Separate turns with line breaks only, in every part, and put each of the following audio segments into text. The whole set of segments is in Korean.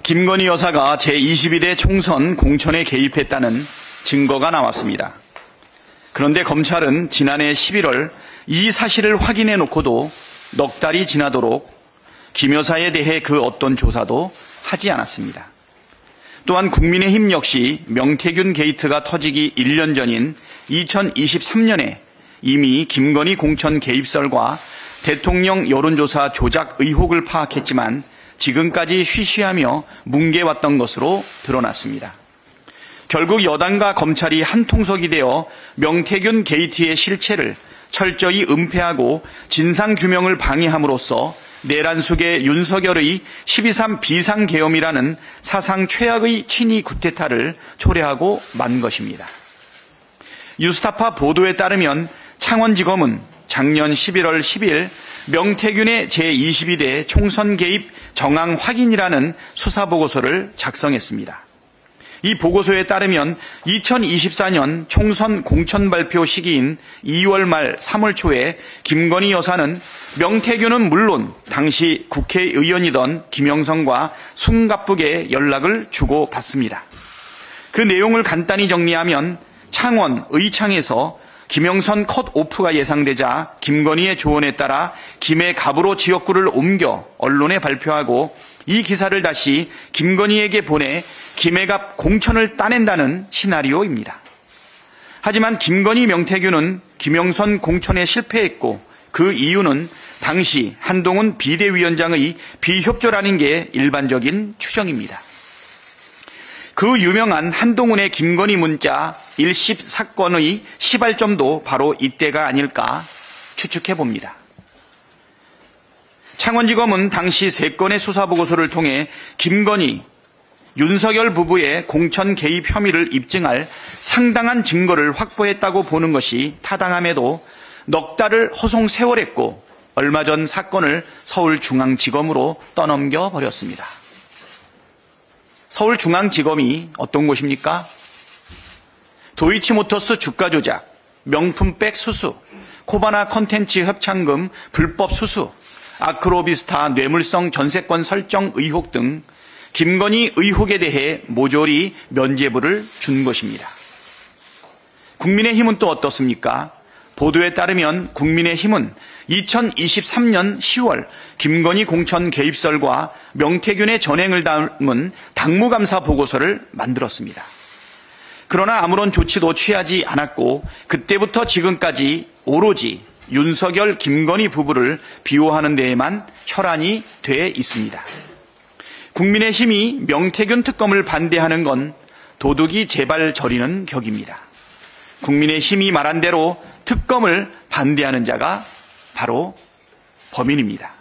김건희 여사가 제22대 총선 공천에 개입했다는 증거가 나왔습니다. 그런데 검찰은 지난해 11월 이 사실을 확인해 놓고도 넉 달이 지나도록 김 여사에 대해 그 어떤 조사도 하지 않았습니다. 또한 국민의힘 역시 명태균 게이트가 터지기 1년 전인 2023년에 이미 김건희 공천 개입설과 대통령 여론조사 조작 의혹을 파악했지만 지금까지 쉬쉬하며 뭉개왔던 것으로 드러났습니다. 결국 여당과 검찰이 한 통속이 되어 명태균 게이트의 실체를 철저히 은폐하고 진상규명을 방해함으로써 내란 속의 윤석열의 12.3 비상계엄이라는 사상 최악의 친위 쿠데타를 초래하고 만 것입니다. 뉴스타파 보도에 따르면 창원지검은 작년 11월 10일 명태균의 제22대 총선 개입 정황 확인이라는 수사보고서를 작성했습니다. 이 보고서에 따르면 2024년 총선 공천 발표 시기인 2월 말 3월 초에 김건희 여사는 명태균은 물론 당시 국회의원이던 김영선과 숨가쁘게 연락을 주고받습니다. 그 내용을 간단히 정리하면 창원 의창에서 김영선 컷오프가 예상되자 김건희의 조언에 따라 김해 갑으로 지역구를 옮겨 언론에 발표하고 이 기사를 다시 김건희에게 보내 김해갑 공천을 따낸다는 시나리오입니다. 하지만 김건희 명태균은 김영선 공천에 실패했고 그 이유는 당시 한동훈 비대위원장의 비협조라는 게 일반적인 추정입니다. 그 유명한 한동훈의 김건희 문자 일십 사건의 시발점도 바로 이때가 아닐까 추측해 봅니다. 창원지검은 당시 3건의 수사보고서를 통해 김건희, 윤석열 부부의 공천 개입 혐의를 입증할 상당한 증거를 확보했다고 보는 것이 타당함에도 넉 달을 허송 세월했고 얼마 전 사건을 서울중앙지검으로 떠넘겨 버렸습니다. 서울중앙지검이 어떤 곳입니까? 도이치모터스 주가 조작, 명품백 수수, 코바나 컨텐츠 협찬금 불법 수수, 아크로비스타 뇌물성 전세권 설정 의혹 등 김건희 의혹에 대해 모조리 면죄부를 준 것입니다. 국민의힘은 또 어떻습니까? 보도에 따르면 국민의힘은 2023년 10월 김건희 공천 개입설과 명태균의 전행을 담은 당무감사 보고서를 만들었습니다. 그러나 아무런 조치도 취하지 않았고 그때부터 지금까지 오로지 윤석열, 김건희 부부를 비호하는 데에만 혈안이 돼 있습니다. 국민의힘이 명태균 특검을 반대하는 건 도둑이 제발 저리는 격입니다. 국민의힘이 말한 대로 특검을 반대하는 자가 바로 범인입니다.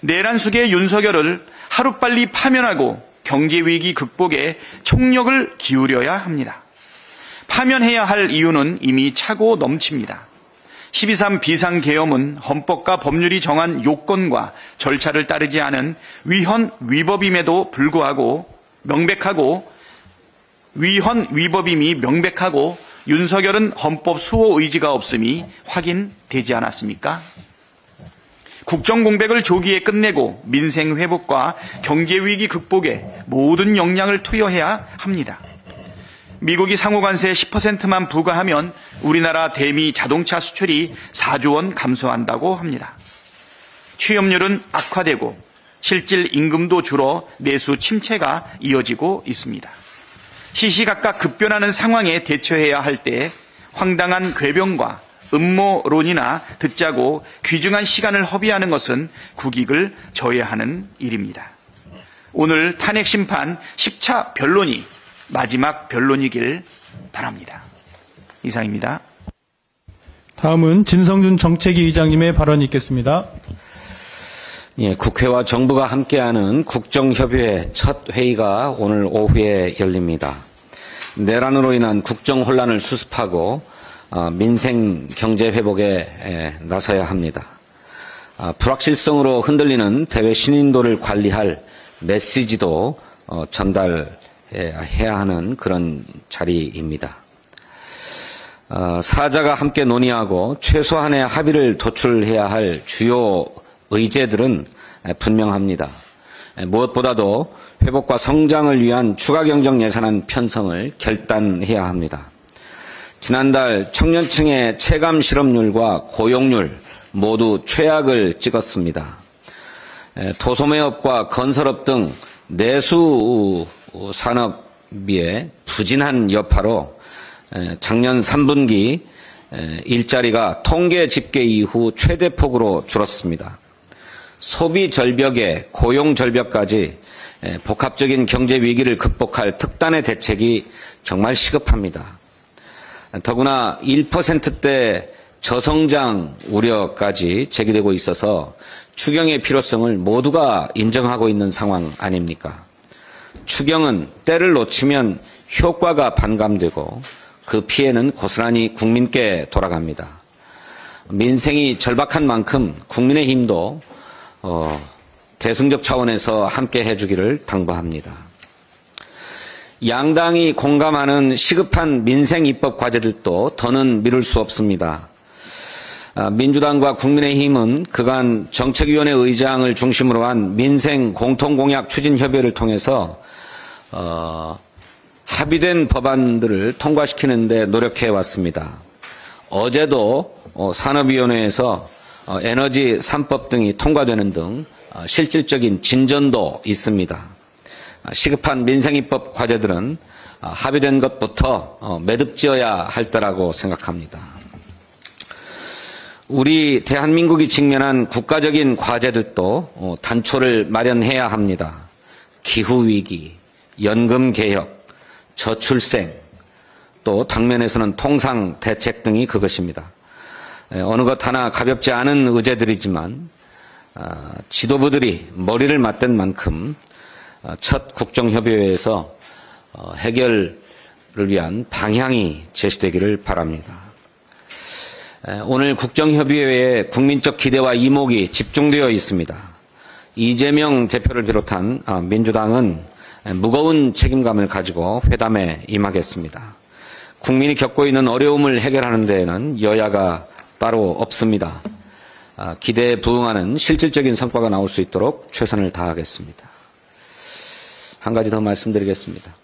내란 속의 윤석열을 하루빨리 파면하고 경제위기 극복에 총력을 기울여야 합니다. 파면해야 할 이유는 이미 차고 넘칩니다. 12.3 비상계엄은 헌법과 법률이 정한 요건과 절차를 따르지 않은 위헌 위법임에도 불구하고 위헌 위법임이 명백하고 윤석열은 헌법 수호 의지가 없음이 확인되지 않았습니까? 국정공백을 조기에 끝내고 민생 회복과 경제위기 극복에 모든 역량을 투여해야 합니다. 미국이 상호관세 10%만 부과하면 우리나라 대미 자동차 수출이 4조 원 감소한다고 합니다. 취업률은 악화되고 실질 임금도 줄어 내수 침체가 이어지고 있습니다. 시시각각 급변하는 상황에 대처해야 할 때 황당한 궤변과 음모론이나 듣자고 귀중한 시간을 허비하는 것은 국익을 져야 하는 일입니다. 오늘 탄핵 심판 10차 변론이 마지막 변론이길 바랍니다. 이상입니다.
다음은 진성준 정책위 의장님의 발언이 있겠습니다.
예, 국회와 정부가 함께하는 국정협의회 첫 회의가 오늘 오후에 열립니다. 내란으로 인한 국정 혼란을 수습하고 민생 경제 회복에 나서야 합니다. 불확실성으로 흔들리는 대외 신인도를 관리할 메시지도 전달해야 하는 그런 자리입니다. 사자가 함께 논의하고 최소한의 합의를 도출해야 할 주요 의제들은 분명합니다. 무엇보다도 회복과 성장을 위한 추가 경정 예산안 편성을 결단해야 합니다. 지난달 청년층의 체감 실업률과 고용률 모두 최악을 찍었습니다. 토소매업과 건설업 등 내수 산업의 부진한 여파로 작년 3분기 일자리가 통계 집계 이후 최대폭으로 줄었습니다. 소비 절벽에 고용 절벽까지 복합적인 경제 위기를 극복할 특단의 대책이 정말 시급합니다. 더구나 1%대 저성장 우려까지 제기되고 있어서 추경의 필요성을 모두가 인정하고 있는 상황 아닙니까? 추경은 때를 놓치면 효과가 반감되고 그 피해는 고스란히 국민께 돌아갑니다. 민생이 절박한 만큼 국민의힘도 대승적 차원에서 함께 해주기를 당부합니다. 양당이 공감하는 시급한 민생 입법 과제들도 더는 미룰 수 없습니다. 민주당과 국민의힘은 그간 정책위원회 의장을 중심으로 한 민생 공통공약 추진협의회를 통해서 합의된 법안들을 통과시키는 데 노력해 왔습니다. 어제도 산업위원회에서 에너지 3법 등이 통과되는 등 실질적인 진전도 있습니다. 시급한 민생입법 과제들은 합의된 것부터 매듭지어야 할 때라고 생각합니다. 우리 대한민국이 직면한 국가적인 과제들도 단초를 마련해야 합니다. 기후위기, 연금개혁, 저출생, 또 당면에서는 통상대책 등이 그것입니다. 어느 것 하나 가볍지 않은 의제들이지만 지도부들이 머리를 맞댄 만큼 첫 국정협의회에서 해결을 위한 방향이 제시되기를 바랍니다. 오늘 국정협의회에 국민적 기대와 이목이 집중되어 있습니다. 이재명 대표를 비롯한 민주당은 무거운 책임감을 가지고 회담에 임하겠습니다. 국민이 겪고 있는 어려움을 해결하는 데에는 여야가 따로 없습니다. 기대에 부응하는 실질적인 성과가 나올 수 있도록 최선을 다하겠습니다. 한 가지 더 말씀드리겠습니다.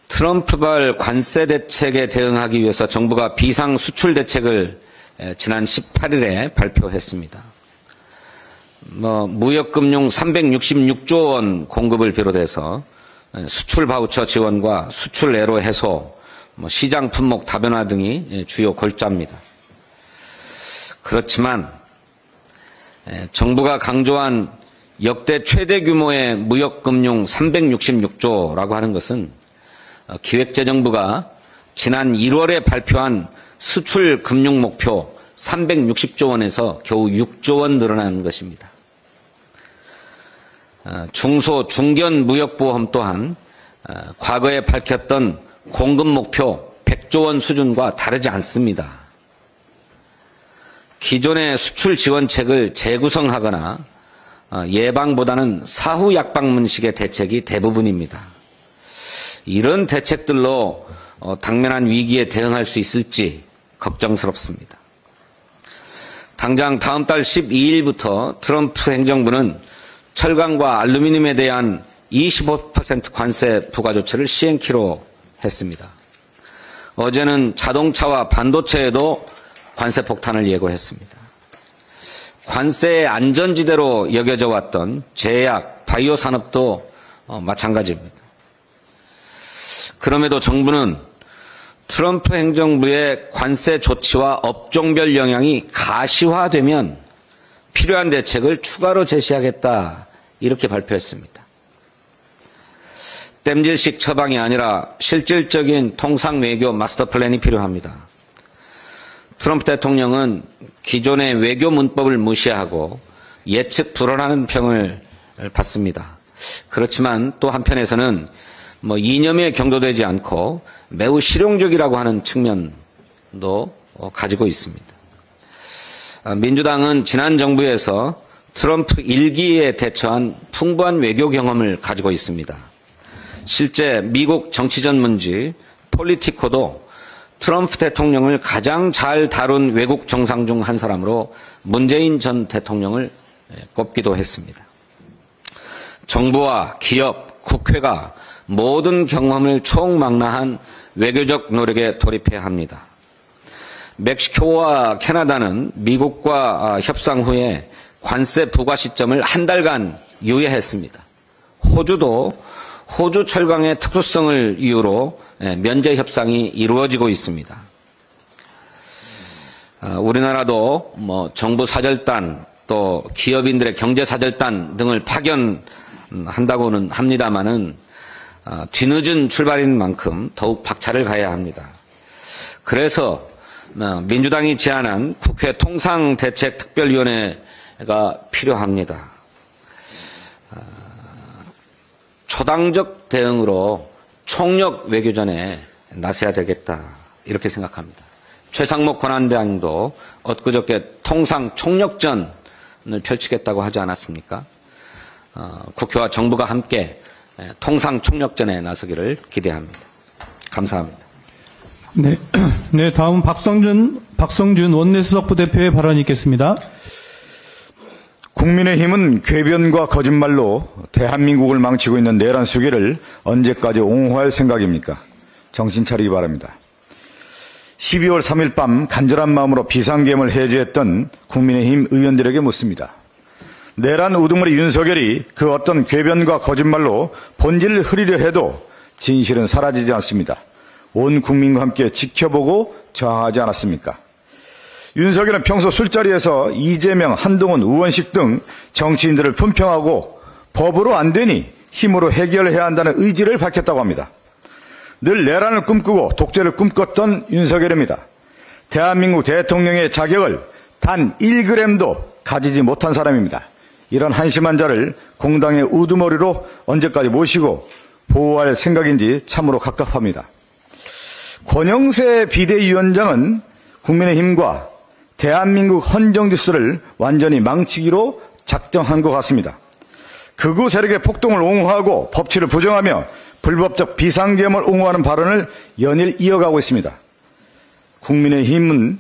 트럼프발 관세 대책에 대응하기 위해서 정부가 비상 수출 대책을 지난 18일에 발표했습니다. 무역금융 366조 원 공급을 비롯해서 수출 바우처 지원과 수출 애로 해소, 시장 품목 다변화 등이 주요 골자입니다. 그렇지만 정부가 강조한 역대 최대 규모의 무역금융 366조라고 하는 것은 기획재정부가 지난 1월에 발표한 수출 금융 목표 360조 원에서 겨우 6조 원 늘어난 것입니다. 중소, 중견 무역보험 또한 과거에 밝혔던 공급 목표 100조 원 수준과 다르지 않습니다. 기존의 수출 지원책을 재구성하거나 예방보다는 사후 약방문식의 대책이 대부분입니다. 이런 대책들로 당면한 위기에 대응할 수 있을지 걱정스럽습니다. 당장 다음 달 12일부터 트럼프 행정부는 철강과 알루미늄에 대한 25% 관세 부과 조치를 시행키로 했습니다. 어제는 자동차와 반도체에도 관세 폭탄을 예고했습니다. 관세의 안전지대로 여겨져 왔던 제약, 바이오 산업도 마찬가지입니다. 그럼에도 정부는 트럼프 행정부의 관세 조치와 업종별 영향이 가시화되면 필요한 대책을 추가로 제시하겠다 이렇게 발표했습니다. 땜질식 처방이 아니라 실질적인 통상 외교 마스터 플랜이 필요합니다. 트럼프 대통령은 기존의 외교 문법을 무시하고 예측 불허라는 평을 받습니다. 그렇지만 또 한편에서는 이념에 경도되지 않고 매우 실용적이라고 하는 측면도 가지고 있습니다. 민주당은 지난 정부에서 트럼프 1기에 대처한 풍부한 외교 경험을 가지고 있습니다. 실제 미국 정치 전문지 폴리티코도 트럼프 대통령을 가장 잘 다룬 외국 정상 중 한 사람으로 문재인 전 대통령을 꼽기도 했습니다. 정부와 기업, 국회가 모든 경험을 총망라한 외교적 노력에 돌입해야 합니다. 멕시코와 캐나다는 미국과 협상 후에 관세 부과 시점을 한 달간 유예했습니다. 호주도 호주 철강의 특수성을 이유로 면제 협상이 이루어지고 있습니다. 우리나라도 정부 사절단 또 기업인들의 경제 사절단 등을 파견한다고는 합니다마는 뒤늦은 출발인 만큼 더욱 박차를 가해야 합니다. 그래서 민주당이 제안한 국회 통상대책특별위원회가 필요합니다. 초당적 대응으로 총력 외교전에 나서야 되겠다 이렇게 생각합니다. 최상목 권한대행도 엊그저께 통상 총력전을 펼치겠다고 하지 않았습니까? 국회와 정부가 함께 통상 총력전에 나서기를 기대합니다. 감사합니다.
네, 다음 박성준 원내수석부대표의 발언이 있겠습니다.
국민의힘은 궤변과 거짓말로 대한민국을 망치고 있는 내란 수계를 언제까지 옹호할 생각입니까? 정신 차리기 바랍니다. 12월 3일 밤 간절한 마음으로 비상계엄을 해제했던 국민의힘 의원들에게 묻습니다. 내란 우두머리 윤석열이 그 어떤 궤변과 거짓말로 본질을 흐리려 해도 진실은 사라지지 않습니다. 온 국민과 함께 지켜보고 저항하지 않았습니까? 윤석열은 평소 술자리에서 이재명, 한동훈, 우원식 등 정치인들을 품평하고 법으로 안 되니 힘으로 해결해야 한다는 의지를 밝혔다고 합니다. 늘 내란을 꿈꾸고 독재를 꿈꿨던 윤석열입니다. 대한민국 대통령의 자격을 단 1g도 가지지 못한 사람입니다. 이런 한심한 자를 공당의 우두머리로 언제까지 모시고 보호할 생각인지 참으로 갑갑합니다. 권영세 비대위원장은 국민의힘과 대한민국 헌정질서를 완전히 망치기로 작정한 것 같습니다. 극우 세력의 폭동을 옹호하고 법치를 부정하며 불법적 비상계엄을 옹호하는 발언을 연일 이어가고 있습니다. 국민의힘은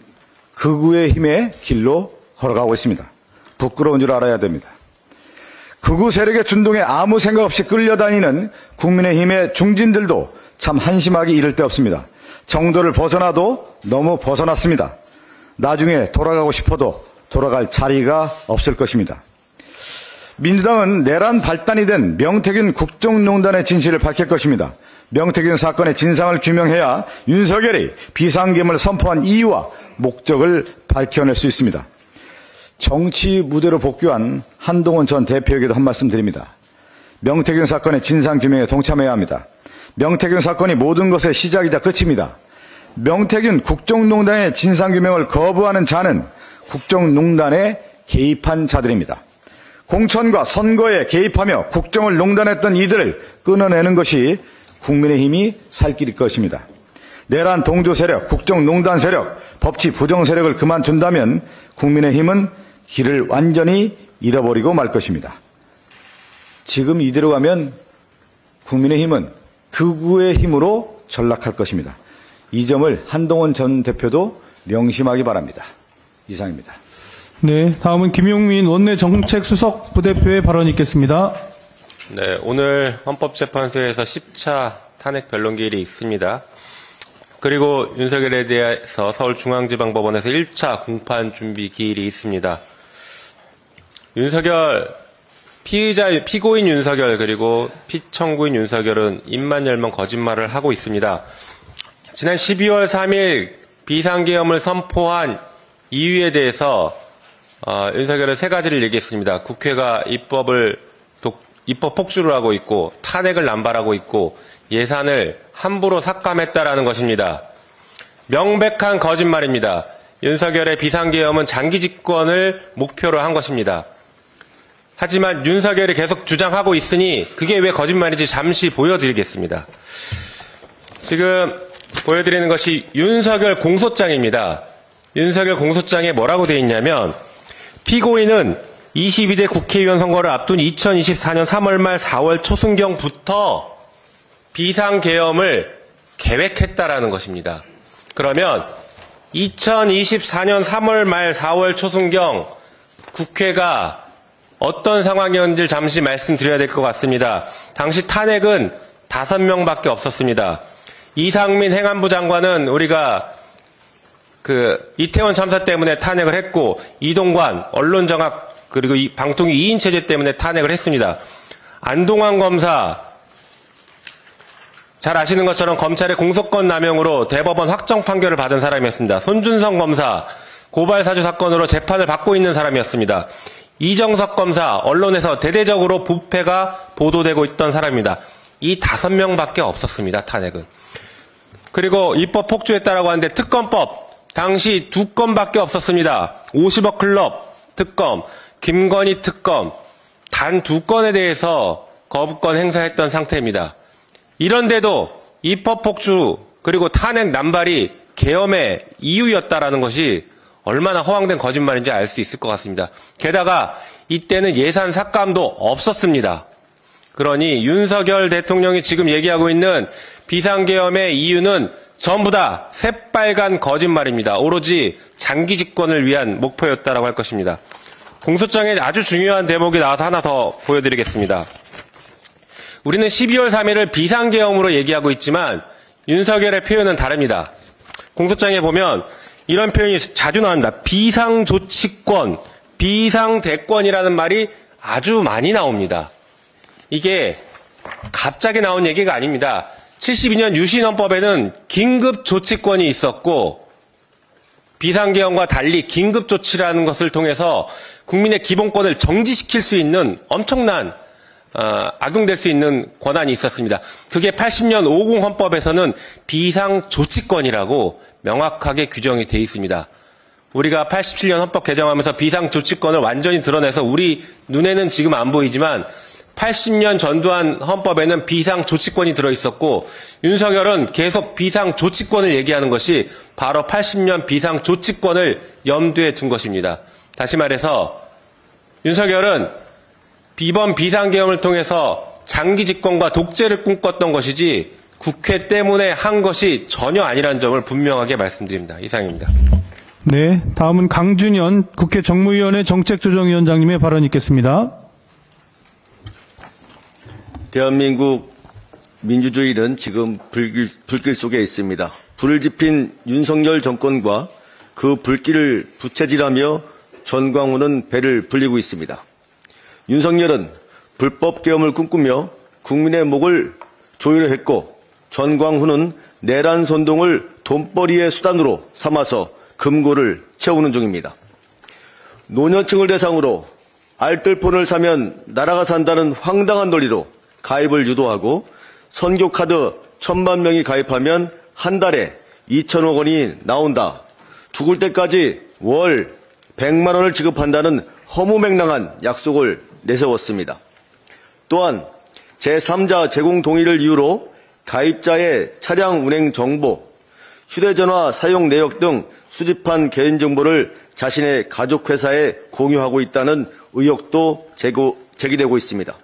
극우의 힘의 길로 걸어가고 있습니다. 부끄러운 줄 알아야 됩니다. 극우 세력의 준동에 아무 생각 없이 끌려다니는 국민의힘의 중진들도 참 한심하기 이를 데 없습니다. 정도를 벗어나도 너무 벗어났습니다. 나중에 돌아가고 싶어도 돌아갈 자리가 없을 것입니다. 민주당은 내란 발단이 된 명태균 국정농단의 진실을 밝힐 것입니다. 명태균 사건의 진상을 규명해야 윤석열이 비상계엄을 선포한 이유와 목적을 밝혀낼 수 있습니다. 정치 무대로 복귀한 한동훈 전 대표에게도 한 말씀 드립니다. 명태균 사건의 진상 규명에 동참해야 합니다. 명태균 사건이 모든 것의 시작이자 끝입니다. 명태균 국정농단의 진상규명을 거부하는 자는 국정농단에 개입한 자들입니다. 공천과 선거에 개입하며 국정을 농단했던 이들을 끊어내는 것이 국민의힘이 살 길일 것입니다. 내란 동조 세력, 국정농단 세력, 법치 부정 세력을 그만둔다면 국민의힘은 길을 완전히 잃어버리고 말 것입니다. 지금 이대로 가면 국민의힘은 극우의 힘으로 전락할 것입니다. 이 점을 한동훈 전 대표도 명심하기 바랍니다. 이상입니다.
네, 다음은 김용민 원내정책수석 부대표의 발언이 있겠습니다.
네, 오늘 헌법재판소에서 10차 탄핵 변론기일이 있습니다. 그리고 윤석열에 대해서 서울중앙지방법원에서 1차 공판 준비 기일이 있습니다. 윤석열, 피고인 윤석열 그리고 피청구인 윤석열은 입만 열면 거짓말을 하고 있습니다. 지난 12월 3일 비상계엄을 선포한 이유에 대해서 윤석열은 세 가지를 얘기했습니다. 국회가 입법 폭주를 하고 있고 탄핵을 남발하고 있고 예산을 함부로 삭감했다라는 것입니다. 명백한 거짓말입니다. 윤석열의 비상계엄은 장기 집권을 목표로 한 것입니다. 하지만 윤석열이 계속 주장하고 있으니 그게 왜 거짓말인지 잠시 보여드리겠습니다. 지금 보여드리는 것이 윤석열 공소장입니다. 윤석열 공소장에 뭐라고 되어 있냐면 피고인은 22대 국회의원 선거를 앞둔 2024년 3월 말 4월 초순경부터 비상계엄을 계획했다라는 것입니다. 그러면 2024년 3월 말 4월 초순경 국회가 어떤 상황이었는지 잠시 말씀드려야 될 것 같습니다. 당시 탄핵은 5명밖에 없었습니다. 이상민 행안부 장관은 우리가 이태원 참사 때문에 탄핵을 했고, 이동관 언론정악 그리고 방통위 2인 체제 때문에 탄핵을 했습니다. 안동환 검사 잘 아시는 것처럼 검찰의 공소권 남용으로 대법원 확정 판결을 받은 사람이었습니다. 손준성 검사 고발 사주 사건으로 재판을 받고 있는 사람이었습니다. 이정석 검사 언론에서 대대적으로 부패가 보도되고 있던 사람입니다. 이 5명밖에 없었습니다. 탄핵은. 그리고 입법 폭주했다라고 하는데 특검법 당시 2건밖에 없었습니다. 50억 클럽 특검, 김건희 특검 단 2건에 대해서 거부권 행사했던 상태입니다. 이런데도 입법 폭주 그리고 탄핵 남발이 계엄의 이유였다라는 것이 얼마나 허황된 거짓말인지 알 수 있을 것 같습니다. 게다가 이때는 예산 삭감도 없었습니다. 그러니 윤석열 대통령이 지금 얘기하고 있는 비상계엄의 이유는 전부 다 새빨간 거짓말입니다. 오로지 장기 집권을 위한 목표였다라고 할 것입니다. 공소장에 아주 중요한 대목이 나와서 하나 더 보여드리겠습니다. 우리는 12월 3일을 비상계엄으로 얘기하고 있지만 윤석열의 표현은 다릅니다. 공소장에 보면 이런 표현이 자주 나옵니다. 비상조치권, 비상대권이라는 말이 아주 많이 나옵니다. 이게 갑자기 나온 얘기가 아닙니다. 72년 유신헌법에는 긴급조치권이 있었고 비상계엄과 달리 긴급조치라는 것을 통해서 국민의 기본권을 정지시킬 수 있는 엄청난 악용될 수 있는 권한이 있었습니다. 그게 80년 50 헌법에서는 비상조치권이라고 명확하게 규정이 되어 있습니다. 우리가 87년 헌법 개정하면서 비상조치권을 완전히 드러내서 우리 눈에는 지금 안 보이지만 80년 전두환 헌법에는 비상조치권이 들어있었고 윤석열은 계속 비상조치권을 얘기하는 것이 바로 80년 비상조치권을 염두에 둔 것입니다. 다시 말해서 윤석열은 이번 비상계엄을 통해서 장기 집권과 독재를 꿈꿨던 것이지 국회 때문에 한 것이 전혀 아니라는 점을 분명하게 말씀드립니다. 이상입니다.
네, 다음은 강준현 국회 정무위원회 정책조정위원장님의 발언이 있겠습니다.
대한민국 민주주의는 지금 불길 속에 있습니다. 불을 지핀 윤석열 정권과 그 불길을 부채질하며 전광훈은 배를 불리고 있습니다. 윤석열은 불법 계엄을 꿈꾸며 국민의 목을 조이려 했고 전광훈은 내란 선동을 돈벌이의 수단으로 삼아서 금고를 채우는 중입니다. 노년층을 대상으로 알뜰폰을 사면 나라가 산다는 황당한 논리로 가입을 유도하고 선교카드 1,000만 명이 가입하면 한 달에 2천억 원이 나온다. 죽을 때까지 월 100만 원을 지급한다는 허무맹랑한 약속을 내세웠습니다. 또한 제3자 제공 동의를 이유로 가입자의 차량 운행 정보, 휴대전화 사용 내역 등 수집한 개인정보를 자신의 가족회사에 공유하고 있다는 의혹도 제기되고 있습니다.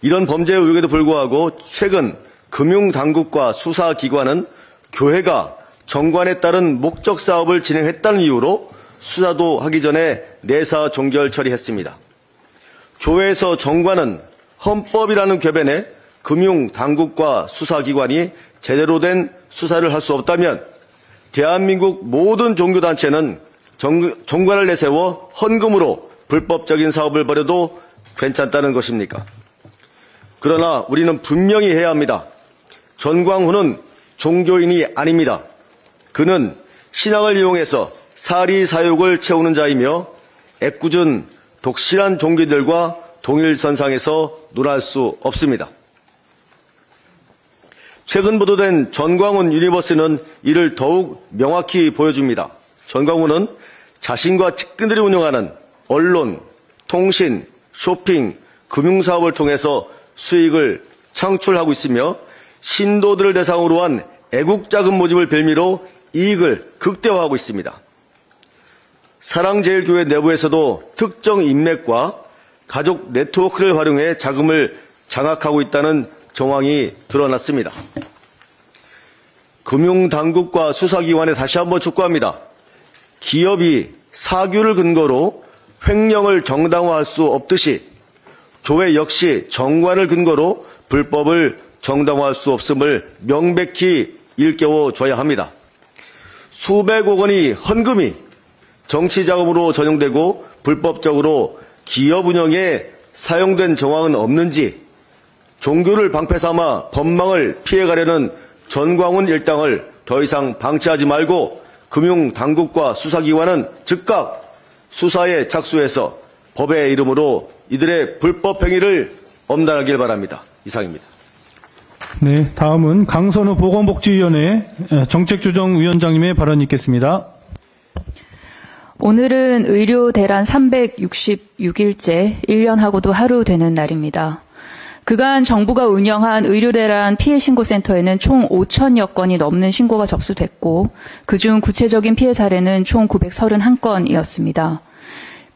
이런 범죄 의혹에도 불구하고 최근 금융당국과 수사기관은 교회가 정관에 따른 목적 사업을 진행했다는 이유로 수사도 하기 전에 내사 종결 처리했습니다. 교회에서 정관은 헌법이라는 궤변에 금융당국과 수사기관이 제대로 된 수사를 할 수 없다면 대한민국 모든 종교단체는 정관을 내세워 헌금으로 불법적인 사업을 벌여도 괜찮다는 것입니까? 그러나 우리는 분명히 해야 합니다. 전광훈은 종교인이 아닙니다. 그는 신앙을 이용해서 사리사욕을 채우는 자이며 애꿎은 독실한 종교들과 동일선상에서 논할 수 없습니다. 최근 보도된 전광훈 유니버스는 이를 더욱 명확히 보여줍니다. 전광훈은 자신과 측근들이 운영하는 언론, 통신, 쇼핑, 금융사업을 통해서 수익을 창출하고 있으며 신도들을 대상으로 한 애국자금 모집을 빌미로 이익을 극대화하고 있습니다. 사랑제일교회 내부에서도 특정 인맥과 가족 네트워크를 활용해 자금을 장악하고 있다는 정황이 드러났습니다. 금융당국과 수사기관에 다시 한번 촉구합니다. 기업이 사규를 근거로 횡령을 정당화할 수 없듯이 조회 역시 정관을 근거로 불법을 정당화할 수 없음을 명백히 일깨워줘야 합니다. 수백억 원이 헌금이 정치자금으로 전용되고 불법적으로 기업 운영에 사용된 정황은 없는지 종교를 방패 삼아 법망을 피해가려는 전광훈 일당을 더 이상 방치하지 말고 금융당국과 수사기관은 즉각 수사에 착수해서 법의 이름으로 이들의 불법 행위를 엄단하길 바랍니다. 이상입니다.
네, 다음은 강선우 보건복지위원회 정책조정위원장님의 발언이 있겠습니다.
오늘은 의료 대란 366일째 1년하고도 하루 되는 날입니다. 그간 정부가 운영한 의료대란 피해신고센터에는 총 5천여 건이 넘는 신고가 접수됐고 그중 구체적인 피해 사례는 총 931건이었습니다.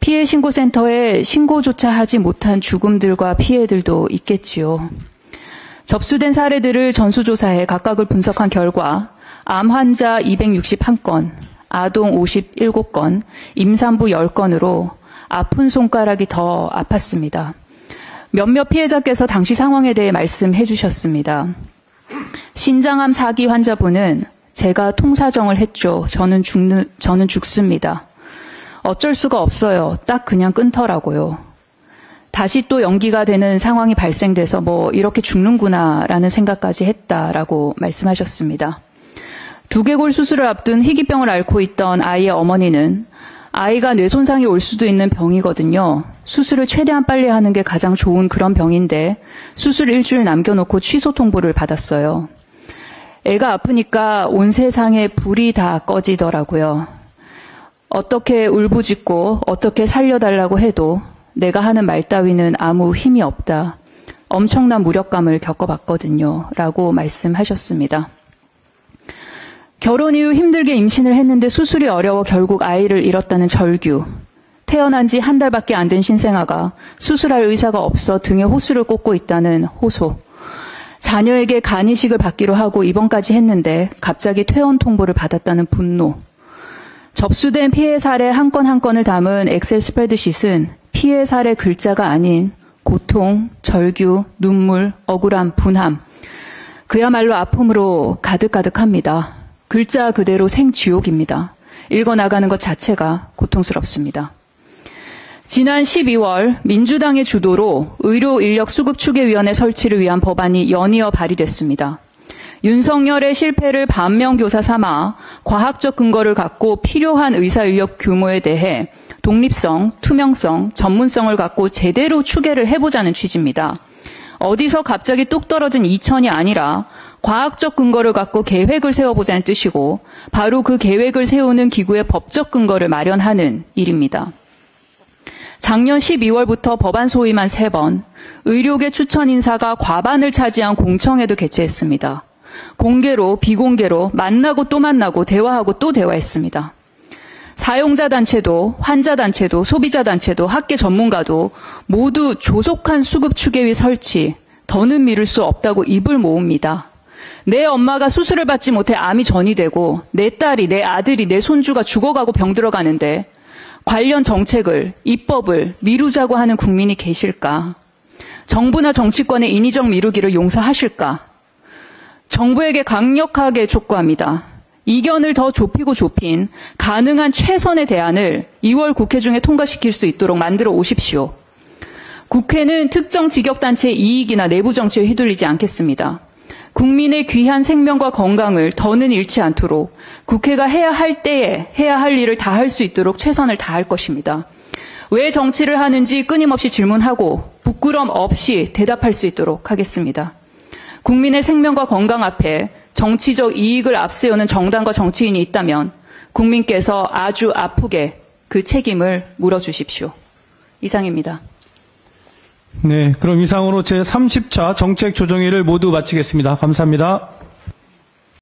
피해신고센터에 신고조차 하지 못한 죽음들과 피해들도 있겠지요. 접수된 사례들을 전수조사해 각각을 분석한 결과 암 환자 261건, 아동 57건, 임산부 10건으로 아픈 손가락이 더 아팠습니다. 몇몇 피해자께서 당시 상황에 대해 말씀해 주셨습니다. 신장암 4기 환자분은 제가 통사정을 했죠. 저는 죽습니다. 어쩔 수가 없어요. 딱 그냥 끊더라고요. 다시 또 연기가 되는 상황이 발생돼서 이렇게 죽는구나라는 생각까지 했다라고 말씀하셨습니다. 두개골 수술을 앞둔 희귀병을 앓고 있던 아이의 어머니는 아이가 뇌 손상이 올 수도 있는 병이거든요. 수술을 최대한 빨리 하는 게 가장 좋은 그런 병인데 수술 일주일 남겨놓고 취소 통보를 받았어요. 애가 아프니까 온 세상에 불이 다 꺼지더라고요. 어떻게 울부짖고 어떻게 살려달라고 해도 내가 하는 말 따위는 아무 힘이 없다. 엄청난 무력감을 겪어봤거든요. 라고 말씀하셨습니다. 결혼 이후 힘들게 임신을 했는데 수술이 어려워 결국 아이를 잃었다는 절규. 태어난 지 한 달밖에 안 된 신생아가 수술할 의사가 없어 등에 호수를 꽂고 있다는 호소. 자녀에게 간이식을 받기로 하고 입원까지 했는데 갑자기 퇴원 통보를 받았다는 분노. 접수된 피해 사례 한 건 한 건을 담은 엑셀 스프레드시트는 피해 사례 글자가 아닌 고통, 절규, 눈물, 억울함, 분함. 그야말로 아픔으로 가득가득합니다. 글자 그대로 생지옥입니다. 읽어나가는 것 자체가 고통스럽습니다. 지난 12월 민주당의 주도로 의료인력수급추계위원회 설치를 위한 법안이 연이어 발의됐습니다. 윤석열의 실패를 반면교사 삼아 과학적 근거를 갖고 필요한 의사인력 규모에 대해 독립성, 투명성, 전문성을 갖고 제대로 추계를 해보자는 취지입니다. 어디서 갑자기 뚝 떨어진 2천이 아니라 과학적 근거를 갖고 계획을 세워보자는 뜻이고 바로 그 계획을 세우는 기구의 법적 근거를 마련하는 일입니다. 작년 12월부터 법안 소위만 3번, 의료계 추천 인사가 과반을 차지한 공청회도 개최했습니다. 공개로 비공개로 만나고 또 만나고 대화하고 또 대화했습니다. 사용자 단체도 환자 단체도 소비자 단체도 학계 전문가도 모두 조속한 수급추계위 설치, 더는 미룰 수 없다고 입을 모읍니다. 내 엄마가 수술을 받지 못해 암이 전이되고 내 딸이, 내 아들이, 내 손주가 죽어가고 병들어가는데 관련 정책을, 입법을 미루자고 하는 국민이 계실까? 정부나 정치권의 인위적 미루기를 용서하실까? 정부에게 강력하게 촉구합니다. 이견을 더 좁히고 좁힌 가능한 최선의 대안을 2월 국회 중에 통과시킬 수 있도록 만들어 오십시오. 국회는 특정 직역단체의 이익이나 내부 정치에 휘둘리지 않겠습니다. 국민의 귀한 생명과 건강을 더는 잃지 않도록 국회가 해야 할 때에 해야 할 일을 다 할 수 있도록 최선을 다할 것입니다. 왜 정치를 하는지 끊임없이 질문하고 부끄럼 없이 대답할 수 있도록 하겠습니다. 국민의 생명과 건강 앞에 정치적 이익을 앞세우는 정당과 정치인이 있다면 국민께서 아주 아프게 그 책임을 물어주십시오. 이상입니다.
네, 그럼 이상으로 제30차 정책조정회를 모두 마치겠습니다. 감사합니다.